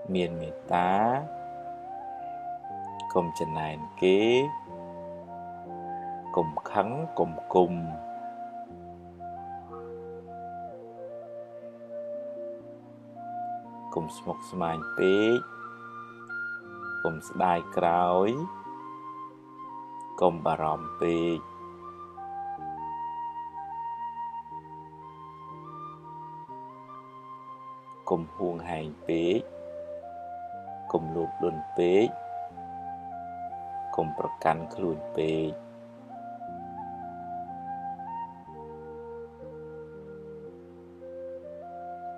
Miền miền tá Cùng chân này kế Cùng khắng cùng cùng Cùng smok smai pê Cùng đai krauy Cùng bà ròm pê Cùng huông hành pê Cùng lụt luân pê Cùngប្រកាន់ខ្លួនពេក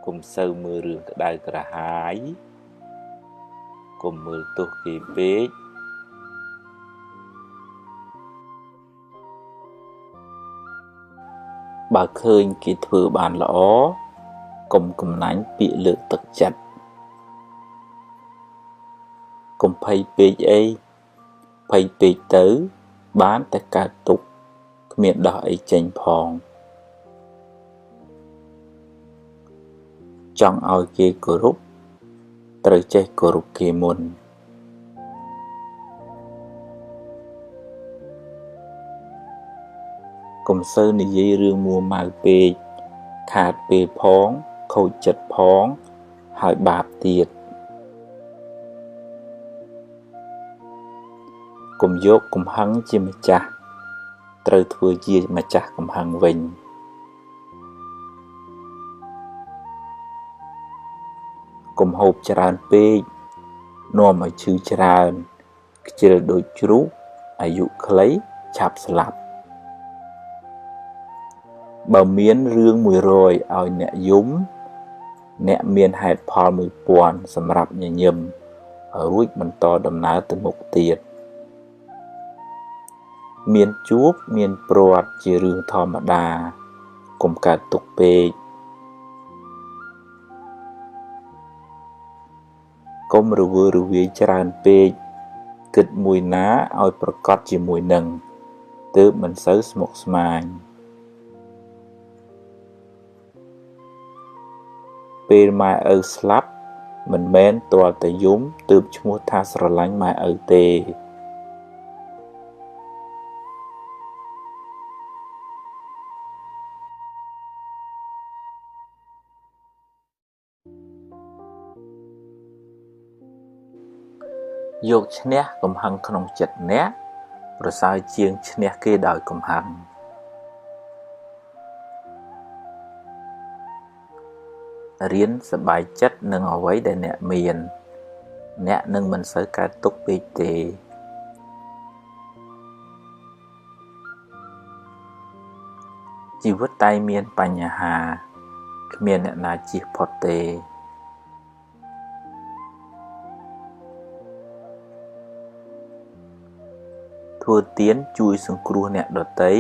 កុំសូវមើលរឿងក្តៅក្រហាយកុំមើលទោសគេពេកបើឃើញគេធ្វើបានល្អកុំកំណាញ់ពាក្យលើកទឹកចិត្តកុំភ័យពេកអីភ័យពេកទៅបានតែកើតទុក្ខគ្មានដោះអីចេញផងចង់ឲ្យគេគោរពត្រូវចេះគោរពគេមុនកុំសូវនិយាយរឿងមួម៉ៅពេកខាតពេលផងខូចចិត្តផងហើយបាបទៀតកុំយកកំហឹងជាម្ចាស់ត្រូវធ្វើជាម្ចាស់កំហឹងវិញកុំហូបច្រើនពេកនាំឲ្យឈឺច្រើនខ្ជិលដូចជ្រូកអាយុខ្លីឆាប់ស្លាប់បើមានរឿង100ឲ្យអ្នកយំអ្នកមានហេតុផល1000សម្រាប់ញញឹមរួចបន្តដំណើរទៅមុខទៀតមានជួបមានព្រាត់ជារឿងធម្មតាកុំកើតទុក្ខពេកកុំរវើរវាយច្រើនពេកគិតមួយណាឲ្យប្រកបជាមួយនឹងទើបមិនសូវស្មុគស្មាញពេលម៉ែឪស្លាប់មិនមែនទាល់តែយំទើបឈ្មោះថាស្រឡាញ់ម៉ែឪទេយកឈ្នះកំហឹងក្នុងចិត្តអ្នកប្រសើរជាងឈ្នះគេដោយកំហឹងរៀនសប្បាយចិត្តនឹងអ្វីដែលអ្នកមានអ្នកនឹងមិនសូវកើតទុក្ខពេកទេជីវិតតែមានបញ្ហាគ្មានអ្នកណាជៀសផុតទេធ្វើទានជួយសង្គ្រោះអ្នកដទៃ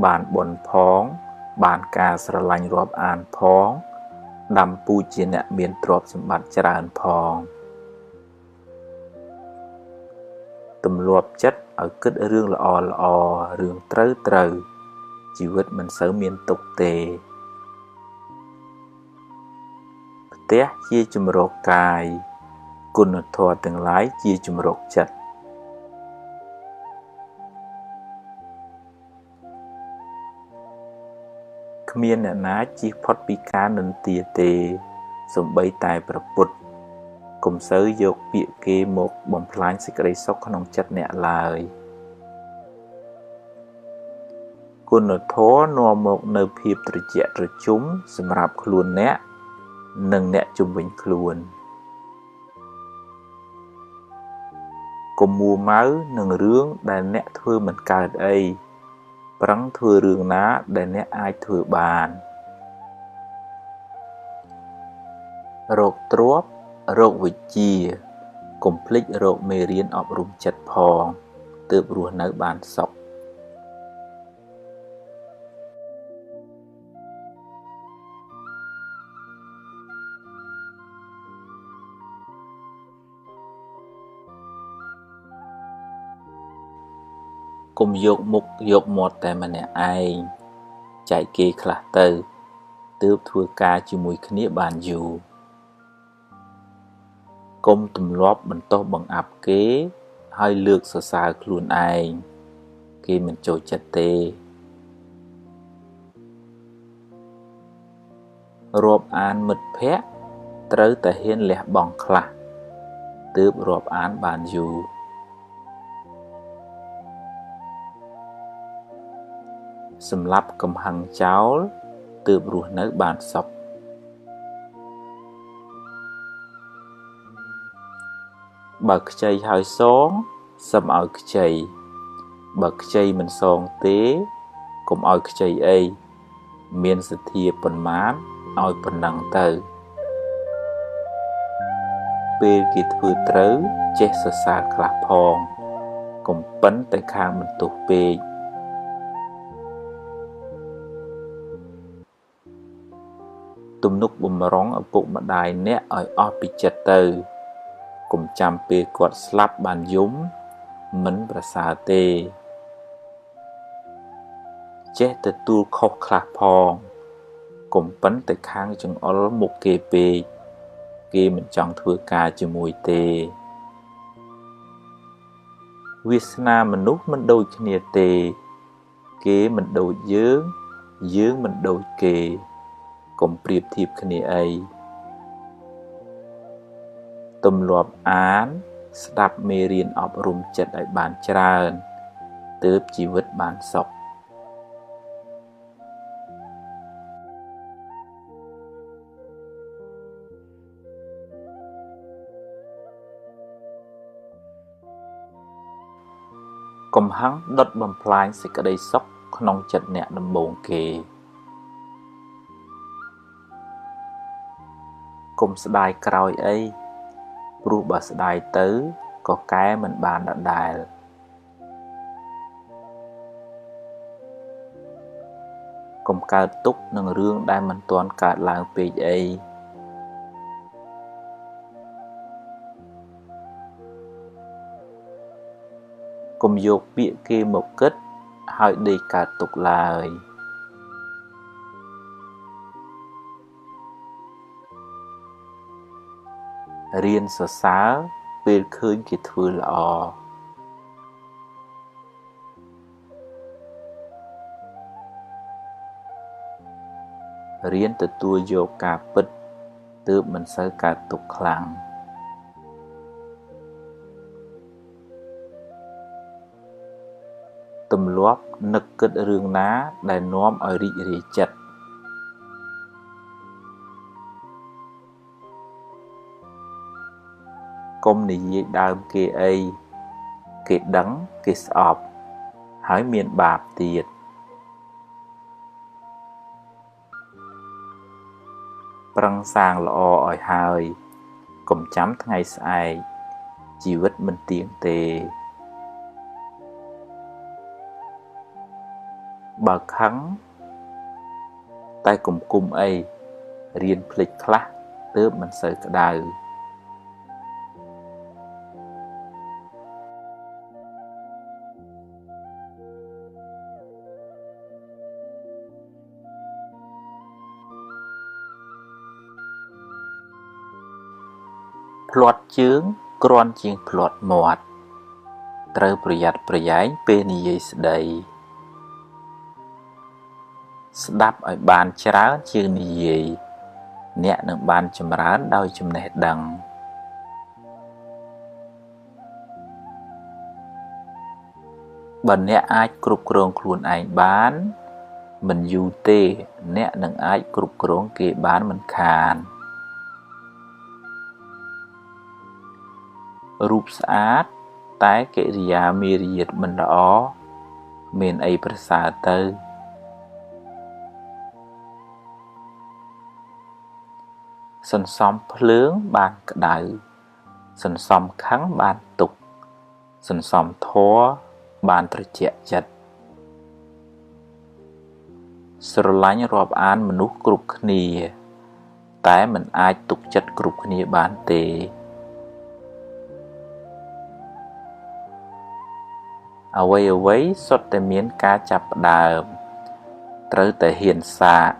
បានបុណ្យផងបានការស្រឡាញ់រាប់អានផងដាំពូជជាអ្នកមានទ្រព្យសម្បត្តិច្រើនផងទម្លាប់ចិត្តឲ្យគិតរឿងល្អល្អរឿងត្រូវជីវិតមិនសូវមានទុក្ខទេផ្ទះជាជំរកកាយគុណធម៌ទាំងឡាយជាជំរកចិត្តគ្មានអ្នកណាជៀសផុតពីការនិន្ទាទេសូម្បីតែព្រះពុទ្ធកុំសូវយកពាក្យគេមកបំផ្លាញសេចក្តីសុខក្នុងចិត្តអ្នកឡើយគុណធម៌នាំមកនៅភាពត្រជាក់ត្រជុំសម្រាប់ខ្លួនអ្នកនិងអ្នកជុំវិញខ្លួនកុំមួម៉ៅនឹងរឿងដែលអ្នកធ្វើមិនកើតអីប្រឹងធ្វើរឿងណាដែលអ្នកអាចធ្វើបាន រោគទ្រព្យរោគវិជ្ជាកុំភ្លេចរោគមេរៀនអប់រំចិត្តផងទើបរស់នៅបានសុខកុំយកមុខយកមាត់តែម្នាក់ឯងចែកគេខ្លះទៅទើបធ្វើការជាមួយគ្នាបានយូរ កុំទម្លាប់បន្ទោសបង្អាប់គេហើយលើកសរសើរខ្លួនឯងគេមិនចូលចិត្តទេរាប់អានមិត្តភក្តិត្រូវតែហ៊ានលះបង់ខ្លះទើបរាប់អានបានយូរសម្រាប់កំហឹងចោលទើបរស់នៅបានសុខបើខ្ចីហើយសងសឹមឲ្យខ្ចីបើខ្ចីមិនសងទេកុំឲ្យខ្ចីអីមានសទ្ធាប៉ុន្មានឲ្យប៉ុណ្ណឹងទៅពេលគេធ្វើត្រូវចេះសរសើរខ្លះផងកុំប៉ិនតែខាងបន្ទោសពេកទំនុកបំរុងឪពុកម្ដាយអ្នកឲ្យអស់ពីចិត្តទៅកុំចាំពេលគាត់ស្លាប់បានយំមិនប្រសើរទេចេះទទួលខុសខ្លះផងកុំប៉ិនតែខាងចង្អុលមុខគេពេកគេមិនចង់ធ្វើការជាមួយទេវាសនាមនុស្សមិនដូចគ្នាទេគេមិនដូចយើងយើងមិនដូចគេកុំប្រៀបធៀបគ្នាអីទម្លាប់អានស្ដាប់មេរៀនអប់រំចិត្តឲ្យបានច្រើនទើបជីវិតបានសុខកំហឹងដុតបំផ្លាញសេចក្តីសុខក្នុងចិត្តអ្នកដំបូងគេកុំស្ដាយក្រោយអីព្រោះបើស្ដាយទៅក៏កែមិនបានដដែលកុំកើតទុក្ខនឹងរឿងដែលមិនទាន់កើតឡើងពេកអីកុំយកពាក្យគេមកគិតហើយដេកកើតទុក្ខឡើយរៀនសរសើរពេលឃើញគេធ្វើល្អរៀនទទួលយកការពិតទើបមិនសូវកើតទុក្ខខ្លាំងទម្លាប់នឹកគិតរឿងណាដែលនាំឲ្យរីករាយចិត្តកុំនិយាយដើមគេអីគេដឹងគេស្អប់ហើយមានបាបទៀតប្រឹងសាងល្អឲ្យហើយកុំចាំថ្ងៃស្អែកជីវិតមិនទៀងទេបើខឹងតែកុំគុំអីរៀនភ្លេចខ្លះទើបមិនសូវក្តៅភ្លាត់ជើងគ្រាន់ជាងភ្លាត់មាត់ត្រូវប្រយ័ត្នប្រយែងពេលនិយាយស្ដីស្ដាប់ឲ្យបានច្រើនជាងនិយាយអ្នកនឹងបានចម្រើនដោយចំណេះដឹងបើអ្នកអាចគ្រប់គ្រងខ្លួនឯងបានមិនយូរទេអ្នកនឹងអាចគ្រប់គ្រងគេបានមិនខានរូបស្អាតតែកិរិយាមារយាទមិនល្អមានអីប្រសើរទៅសន្សំភ្លើងបានក្តៅសន្សំខឹងបានទុក្ខសន្សំធម៌បានត្រជាក់ចិត្តស្រឡាញ់រាប់អានមនុស្សគ្រប់គ្នាតែមិនអាចទុកចិត្តគ្រប់គ្នាបានទេអ្វីៗសុទ្ធតែមានការចាប់ផ្ដើមត្រូវតែហ៊ានសាក